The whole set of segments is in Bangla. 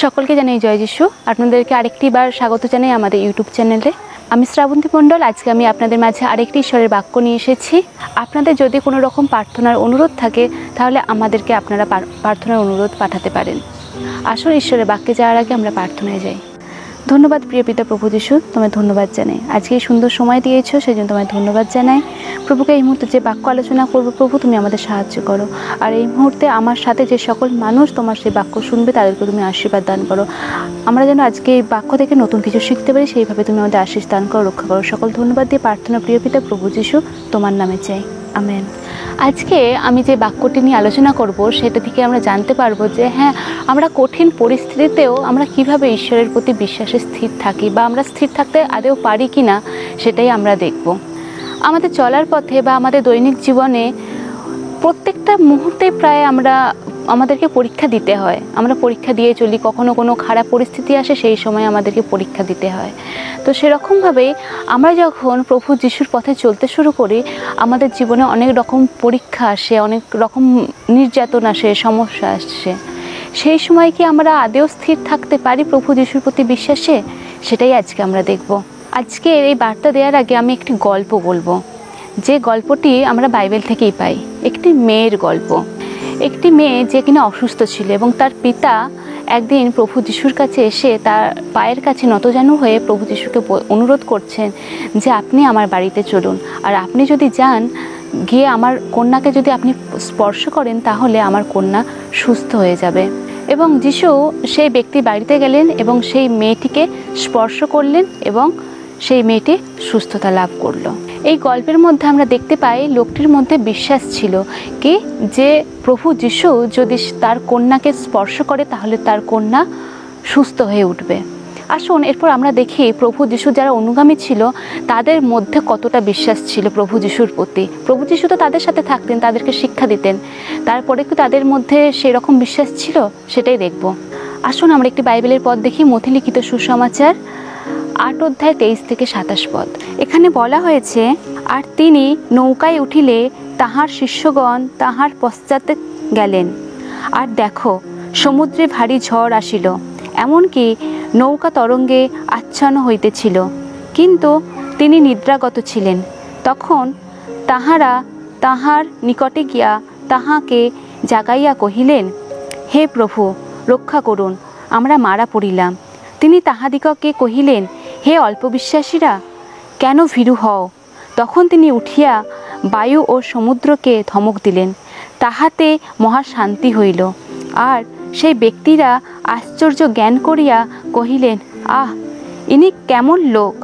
সকলকে জানাই জয় যিশু। আপনাদেরকে আরেকটি বার স্বাগত জানাই আমাদের ইউটিউব চ্যানেলে। আমি শ্রাবন্তী মণ্ডল। আজকে আমি আপনাদের মাঝে আরেকটি ঈশ্বরের বাক্য নিয়ে এসেছি। আপনাদের যদি কোনো রকম প্রার্থনার অনুরোধ থাকে তাহলে আমাদেরকে আপনারা প্রার্থনার অনুরোধ পাঠাতে পারেন। আসলে ঈশ্বরের বাক্যে যাওয়ার আগে আমরা প্রার্থনায় যাই। ধন্যবাদ প্রিয় পিতা প্রভু যিশু, তোমায় ধন্যবাদ জানাই। আজকে এই সুন্দর সময় দিয়েছো, সেই জন্য তোমায় ধন্যবাদ জানাই। প্রভুকে এই মুহূর্তে যে বাক্য আলোচনা করবো, প্রভু তুমি আমাদের সাহায্য করো। আর এই মুহূর্তে আমার সাথে যে সকল মানুষ তোমার সেই বাক্য শুনবে তাদেরকে তুমি আশীর্বাদ দান করো। আমরা যেন আজকে এই বাক্য থেকে নতুন কিছু শিখতে পারি, সেইভাবে তুমি আমাদের আশীষ দান করো, রক্ষা করো। সকল ধন্যবাদ দিয়ে প্রার্থনা প্রিয় পিতা প্রভু যিশু তোমার নামে চাই, আমেন। আজকে আমি যে বাক্যটি নিয়ে আলোচনা করব সেটা থেকে আমরা জানতে পারবো যে হ্যাঁ, আমরা কঠিন পরিস্থিতিতেও আমরা কিভাবে ঈশ্বরের প্রতি বিশ্বাসে স্থির থাকি, বা আমরা স্থির থাকতে আদৌ পারি কি না সেটাই আমরা দেখব। আমাদের চলার পথে বা আমাদের দৈনিক জীবনে প্রত্যেকটা মুহূর্তে প্রায় আমাদেরকে পরীক্ষা দিতে হয়। আমরা পরীক্ষা দিয়ে চলি, কখনো কোনো খারাপ পরিস্থিতি আসে, সেই সময় আমাদেরকে পরীক্ষা দিতে হয়। তো সেরকমভাবেই আমরা যখন প্রভু যিশুর পথে চলতে শুরু করি, আমাদের জীবনে অনেক রকম পরীক্ষা আসে, অনেক রকম নির্যাতন আসে, সমস্যা আসে। সেই সময় কি আমরা আদৌ স্থির থাকতে পারি প্রভু যিশুর প্রতি বিশ্বাসে? সেটাই আজকে আমরা দেখব। আজকে এই বার্তা দেওয়ার আগে আমি একটি গল্প বলবো, যে গল্পটি আমরা বাইবেল থেকেই পাই। একটি মেয়ের গল্প। একটি মেয়ে যে কিনা অসুস্থ ছিল এবং তার পিতা একদিন প্রভু যিশুর কাছে এসে তার পায়ের কাছে নতজানু হয়ে প্রভু যিশুকে অনুরোধ করছেন যে আপনি আমার বাড়িতে চলুন, আর আপনি যদি যান, গিয়ে আমার কন্যাকে যদি আপনি স্পর্শ করেন তাহলে আমার কন্যা সুস্থ হয়ে যাবে। এবং যিশু সেই ব্যক্তি বাড়িতে গেলেন এবং সেই মেয়েটিকে স্পর্শ করলেন এবং সেই মেয়েটি সুস্থতা লাভ করলো। এই গল্পের মধ্যে আমরা দেখতে পাই লোকটির মধ্যে বিশ্বাস ছিল কি যে প্রভু যিশু যদি তার কন্যাকে স্পর্শ করে তাহলে তার কন্যা সুস্থ হয়ে উঠবে। আসুন এরপর আমরা দেখি প্রভু যিশু যারা অনুগামী ছিল তাদের মধ্যে কতটা বিশ্বাস ছিল প্রভু যিশুর প্রতি। প্রভু যিশু তো তাদের সাথে থাকতেন, তাদেরকে শিক্ষা দিতেন, তারপরে কি তাদের মধ্যে সেরকম বিশ্বাস ছিল? সেটাই দেখব। আসুন আমরা একটি বাইবেলের পদ দেখি। মথি লিখিত সুসমাচার 8 অধ্যায় 23 থেকে 27 পদ। এখানে বলা হয়েছে, আর তিনি নৌকায় উঠিলে তাহার শিষ্যগণ তাহার পশ্চাতে গেলেন। আর দেখো, সমুদ্রে ভারী ঝড় আসিল, এমনকি নৌকা তরঙ্গে আচ্ছন্ন হইতেছিল, কিন্তু তিনি নিদ্রাগত ছিলেন। তখন তাহারা তাহার নিকটে গিয়া তাহাকে জাগাইয়া কহিলেন, হে প্রভু, রক্ষা করুন, আমরা মারা পড়িলাম। তিনি তাহাদিগকে কহিলেন, হে অল্পবিশ্বাসীরা, কেন ভীরু হও? তখন তিনি উঠিয়া বায়ু ও সমুদ্রকে ধমক দিলেন, তাহাতে মহা শান্তি হইল। আর সেই ব্যক্তিরা আশ্চর্য জ্ঞান করিয়া কহিলেন, আহ, ইনি কেমন লোক,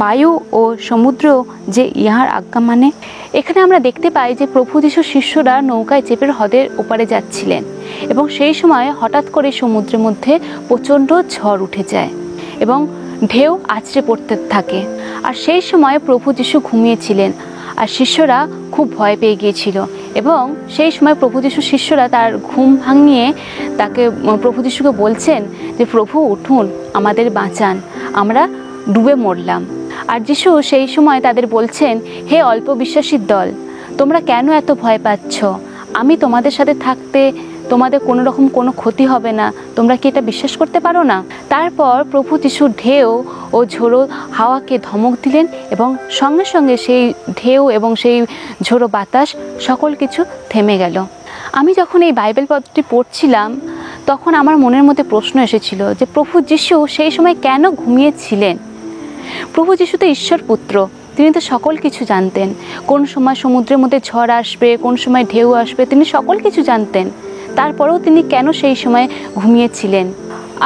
বায়ু ও সমুদ্র যে ইহার আজ্ঞা মানে। এখানে আমরা দেখতে পাই যে প্রভু যিশুর শিষ্যরা নৌকায় চেপে হ্রদের ওপারে যাচ্ছিলেন এবং সেই সময় হঠাৎ করে সমুদ্রের মধ্যে প্রচণ্ড ঝড় উঠে যায় এবং ঢেউ আছড়ে পড়তে থাকে। আর সেই সময় প্রভু যিশু ঘুমিয়েছিলেন আর শিষ্যরা খুব ভয় পেয়ে গিয়েছিল। এবং সেই সময় প্রভু যিশুর শিষ্যরা তার ঘুম ভাঙিয়ে তাকে প্রভু যিশুকে বলছেন যে প্রভু উঠুন, আমাদের বাঁচান, আমরা ডুবে মরলাম। আর যিশু সেই সময় তাদের বলছেন, হে অল্প বিশ্বাসীর দল, তোমরা কেন এত ভয় পাচ্ছ? আমি তোমাদের সাথে থাকতে তোমাদের কোনো রকম কোনো ক্ষতি হবে না, তোমরা কি এটা বিশ্বাস করতে পারো না? তারপর প্রভু যিশু ঢেউ ও ঝোড়ো হাওয়াকে ধমক দিলেন এবং সঙ্গে সঙ্গে সেই ঢেউ এবং সেই ঝোড়ো বাতাস সকল কিছু থেমে গেল। আমি যখন এই বাইবেল পদটি পড়ছিলাম তখন আমার মনের মধ্যে প্রশ্ন এসেছিল যে প্রভু যিশু সেই সময় কেন ঘুমিয়েছিলেন? প্রভু যিশু তো ঈশ্বর পুত্র, তিনি তো সকল কিছু জানতেন। কোন সময় সমুদ্রের মধ্যে ঝড় আসবে, কোন সময় ঢেউ আসবে, তিনি সকল কিছু জানতেন। তারপরেও তিনি কেন সেই সময় ঘুমিয়েছিলেন?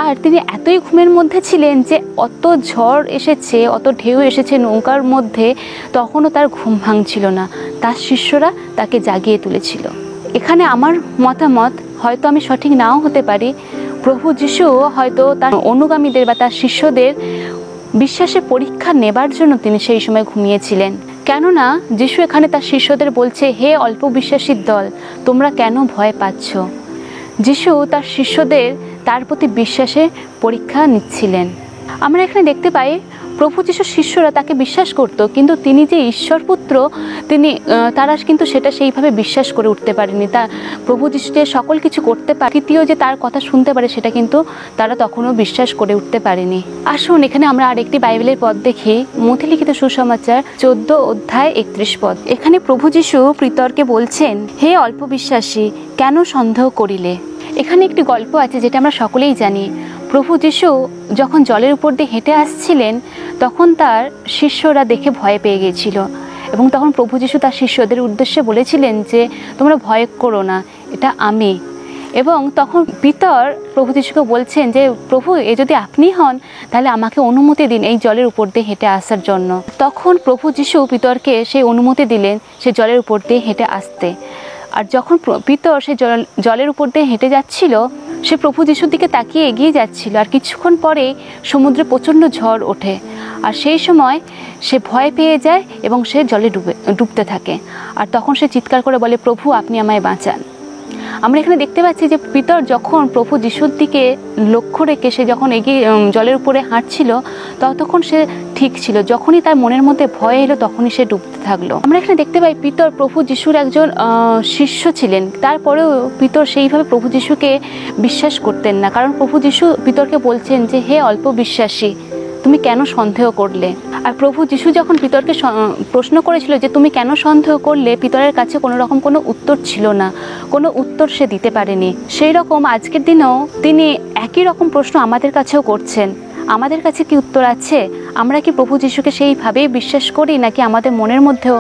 আর তিনি এতই ঘুমের মধ্যে ছিলেন যে অত ঝড় এসেছে, অত ঢেউ এসেছে নৌকার মধ্যে, তখনও তার ঘুম ভাঙছিল না। তার শিষ্যরা তাকে জাগিয়ে তুলেছিল। এখানে আমার মতামত, হয়তো আমি সঠিক নাও হতে পারি, প্রভু যিশু হয়তো তার অনুগামীদের বা তার শিষ্যদের বিশ্বাসের পরীক্ষা নেবার জন্য তিনি সেই সময় ঘুমিয়েছিলেন। কেননা যিশু এখানে তার শিষ্যদের বলছে, হে অল্প বিশ্বাসীর দল, তোমরা কেন ভয় পাচ্ছ? যিশু তার শিষ্যদের তার প্রতি বিশ্বাসে পরীক্ষা নিচ্ছিলেন। আমরা এখানে দেখতে পাই প্রভু যিশুর শিষ্যরা তাকে বিশ্বাস করত, কিন্তু তিনি যে ঈশ্বর পুত্র তারা কিন্তু সেটা সেইভাবে বিশ্বাস করে উঠতে পারেনি। তা প্রভু যিশু যে সকল কিছু করতে পারে, তৃতীয় যে তার কথা শুনতে পারে, সেটা কিন্তু তারা তখনও বিশ্বাস করে উঠতে পারেনি। আসুন এখানে আমরা আরেকটি বাইবেলের পদ দেখি, মথি লিখিত সুসমাচার 14 অধ্যায় 31 পদ। এখানে প্রভু যিশু পিতরকে বলছেন, হে অল্প বিশ্বাসী, কেন সন্দেহ করিলে। এখানে একটি গল্প আছে যেটা আমরা সকলেই জানি। প্রভু যিশু যখন জলের উপর দিয়ে হেঁটে আসছিলেন, তখন তার শিষ্যরা দেখে ভয় পেয়ে গিয়েছিল, এবং তখন প্রভু যিশু তার শিষ্যদের উদ্দেশ্যে বলেছিলেন যে তোমরা ভয় করো না, এটা আমি। এবং তখন পিতর প্রভু যিশুকে বলছেন যে প্রভু, এ যদি আপনি হন তাহলে আমাকে অনুমতি দিন এই জলের উপর দিয়ে হেঁটে আসার জন্য। তখন প্রভু যিশু পিতরকে সেই অনুমতি দিলেন সে জলের উপর দিয়ে হেঁটে আসতে। আর যখন পিতর সে জলের উপর দিয়ে হেঁটে যাচ্ছিল, সে প্রভু যিশুর দিকে তাকিয়ে এগিয়ে যাচ্ছিল। আর কিছুক্ষণ পরেই সমুদ্রে প্রচণ্ড ঝড় ওঠে, আর সেই সময় সে ভয় পেয়ে যায় এবং সে জলে ডুবতে থাকে। আর তখন সে চিৎকার করে বলে, প্রভু আপনি আমায় বাঁচান। আমরা এখানে দেখতে পাচ্ছি যে পিতর যখন প্রভু যিশুর দিকে লক্ষ্য রেখে সে যখন এগিয়ে জলের উপরে হাঁটছিল, ততক্ষণ সে ঠিক ছিল। যখনই তার মনের মধ্যে ভয় এলো, তখনই সে ডুবতে থাকলো। আমরা এখানে দেখতে পাই পিতর প্রভু যিশুর একজন শিষ্য ছিলেন, তারপরেও পিতর সেইভাবে প্রভু যিশুকে বিশ্বাস করতেন না। কারণ প্রভু যিশু পিতরকে বলছেন যে হে অল্প বিশ্বাসী, তুমি কেন সন্দেহ করলে। আর প্রভু যিশু যখন পিতরকে প্রশ্ন করেছিল যে তুমি কেন সন্দেহ করলে, পিতরের কাছে কোনো রকম কোনো উত্তর ছিল না, কোনো উত্তর সে দিতে পারেনি। সেই রকম আজকের দিনেও তিনি একই রকম প্রশ্ন আমাদের কাছেও করছেন। আমাদের কাছে কি উত্তর আছে? আমরা কি প্রভু যিশুকে সেইভাবেই বিশ্বাস করি, নাকি আমাদের মনের মধ্যেও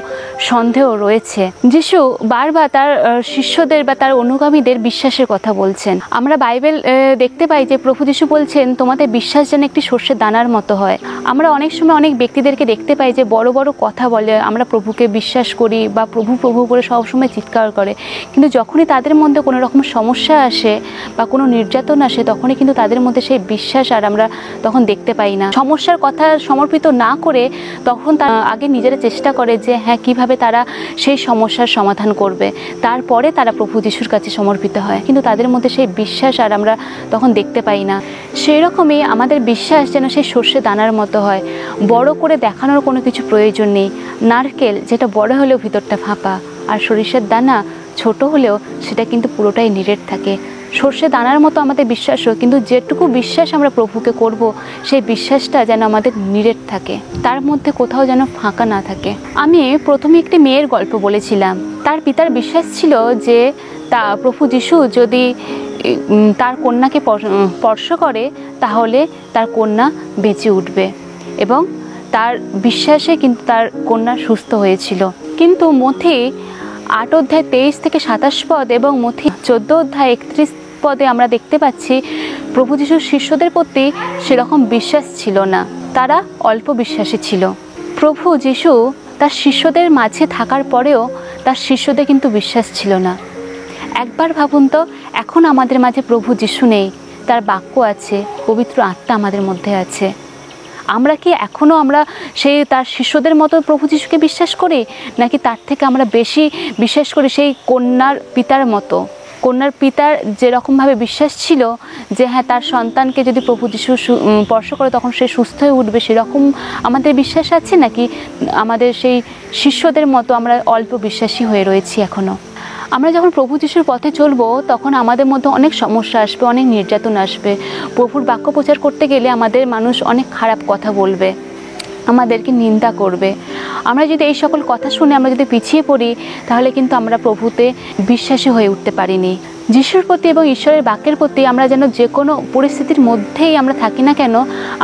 সন্দেহ রয়েছে? যিশু বারবার তার শিষ্যদের বা তার অনুগামীদের বিশ্বাসের কথা বলছেন। আমরা বাইবেল দেখতে পাই যে প্রভু যিশু বলছেন তোমাদের বিশ্বাস যেন একটি সর্ষের দানার মতো হয়। আমরা অনেক সময় অনেক ব্যক্তিদেরকে দেখতে পাই যে বড় বড় কথা বলে, আমরা প্রভুকে বিশ্বাস করি বা প্রভু প্রভু করে সবসময় চিৎকার করে, কিন্তু যখনই তাদের মধ্যে কোনো রকম সমস্যা আসে বা কোনো নির্যাতন আসে, তখনই কিন্তু তাদের মধ্যে সেই বিশ্বাস আর আমরা তখন দেখতে পাই না। সমস্যার কথা সমর্পিত না করে তখন তারা আগে নিজেরা চেষ্টা করে যে হ্যাঁ কিভাবে তারা সেই সমস্যার সমাধান করবে, তারপরে তারা প্রভু যিশুর কাছে সমর্পিত হয়। কিন্তু তাদের মধ্যে সেই বিশ্বাস আর আমরা তখন দেখতে পাই না। সেই রকমই আমাদের বিশ্বাস যেন সেই সর্ষে দানার মতো হয়, বড় করে দেখানোর কোনো কিছু প্রয়োজন নেই। নারকেল যেটা বড় হলেও ভিতরটা ফাঁপা, আর সরিষার দানা ছোট হলেও সেটা কিন্তু পুরোটাই নিরেট থাকে। সর্ষে দানার মতো আমাদের বিশ্বাসও, কিন্তু যেটুকু বিশ্বাস আমরা প্রভুকে করব, সেই বিশ্বাসটা যেন আমাদের নিরেট থাকে, তার মধ্যে কোথাও যেন ফাঁকা না থাকে। আমি প্রথমে একটি মেয়ের গল্প বলেছিলাম। তার পিতার বিশ্বাস ছিল যে প্রভু যিশু যদি তার কন্যাকে স্পর্শ করে তাহলে তার কন্যা বেঁচে উঠবে, এবং তার বিশ্বাসে কিন্তু তার কন্যা সুস্থ হয়েছিল। কিন্তু মথি 8 অধ্যায় 23 থেকে 27 পদ এবং মথি 14 অধ্যায় 31 পদে আমরা দেখতে পাচ্ছি প্রভু যিশুর শিষ্যদের প্রতি সেরকম বিশ্বাস ছিল না, তারা অল্প বিশ্বাসী ছিল। প্রভু যিশু তার শিষ্যদের মাঝে থাকার পরেও তার শিষ্যদের কিন্তু বিশ্বাস ছিল না। একবার ভাবুন তো, এখন আমাদের মাঝে প্রভু যিশু নেই, তার বাক্য আছে, পবিত্র আত্মা আমাদের মধ্যে আছে। আমরা কি এখনও আমরা সেই তার শিষ্যদের মতো প্রভু যিশুকে বিশ্বাস করি, নাকি তার থেকে আমরা বেশি বিশ্বাস করি সেই কন্যার পিতার মতো? কন্যার পিতার যেরকমভাবে বিশ্বাস ছিল যে হ্যাঁ তার সন্তানকে যদি প্রভু যিশু স্পর্শ করে তখন সে সুস্থ হয়ে উঠবে, সেরকম আমাদের বিশ্বাস আছে, নাকি আমাদের সেই শিষ্যদের মতো আমরা অল্প বিশ্বাসী হয়ে রয়েছি এখনও? আমরা যখন প্রভু যিশুর পথে চলবো, তখন আমাদের মধ্যে অনেক সমস্যা আসবে, অনেক নির্যাতন আসবে। প্রভুর বাক্য প্রচার করতে গেলে আমাদের মানুষ অনেক খারাপ কথা বলবে, আমাদেরকে নিন্দা করবে। আমরা যদি এই সকল কথা শুনে আমরা যদি পিছিয়ে পড়ি, তাহলে কিন্তু আমরা প্রভুতে বিশ্বাসী হয়ে উঠতে পারিনি। যিশুর প্রতি এবং ঈশ্বরের বাক্যের প্রতি আমরা যেন যে কোনো পরিস্থিতির মধ্যেই আমরা থাকি না কেন,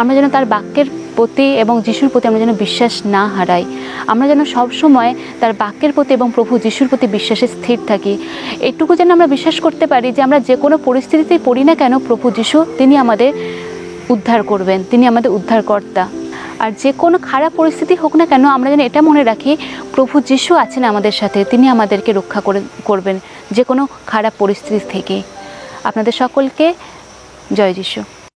আমরা যেন তার বাক্যের প্রতি এবং যিশুর প্রতি আমরা যেন বিশ্বাস না হারাই। আমরা যেন সবসময় তার বাক্যের প্রতি এবং প্রভু যিশুর প্রতি বিশ্বাসে স্থির থাকি। এইটুকু যেন আমরা বিশ্বাস করতে পারি যে আমরা যে কোনো পরিস্থিতিতেই পড়ি না কেন, প্রভু যিশু তিনি আমাদের উদ্ধার করবেন, তিনি আমাদের উদ্ধারকর্তা। আর যে কোনো খারাপ পরিস্থিতি হোক না কেন, আমরা যেন এটা মনে রাখি প্রভু যিশু আছেন আমাদের সাথে, তিনি আমাদেরকে রক্ষা করবেন যে কোনো খারাপ পরিস্থিতি থেকে। আপনাদের সকলকে জয় যিশু।